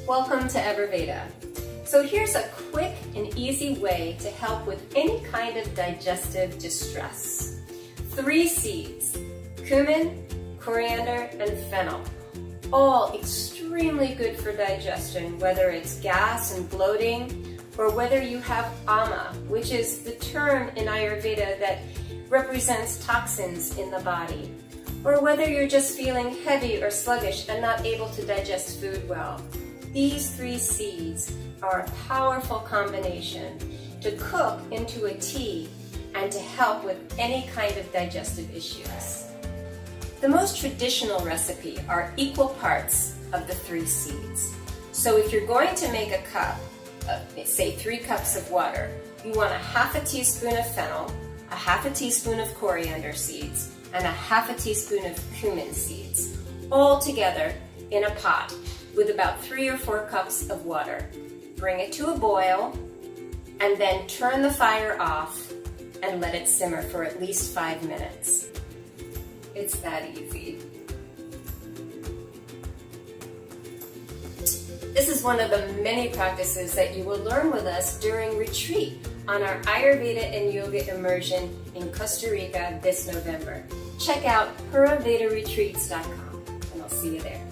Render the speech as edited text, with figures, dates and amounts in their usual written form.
Welcome to Ayurveda. So here's a quick and easy way to help with any kind of digestive distress. 3 seeds: cumin, coriander, and fennel. All extremely good for digestion, whether it's gas and bloating, or whether you have ama, which is the term in Ayurveda that represents toxins in the body, or whether you're just feeling heavy or sluggish and not able to digest food well. These 3 seeds are a powerful combination to cook into a tea and to help with any kind of digestive issues. The most traditional recipe are equal parts of the 3 seeds. So if you're going to make a cup, say 3 cups of water, you want a half a teaspoon of fennel, a half a teaspoon of coriander seeds, and a half a teaspoon of cumin seeds, all together in a pot with about 3 or 4 cups of water. Bring it to a boil, and then turn the fire off and let it simmer for at least 5 minutes. It's that easy. This is one of the many practices that you will learn with us during retreat on our Ayurveda and Yoga immersion in Costa Rica this November. Check out PuraVedaRetreats.com and I'll see you there.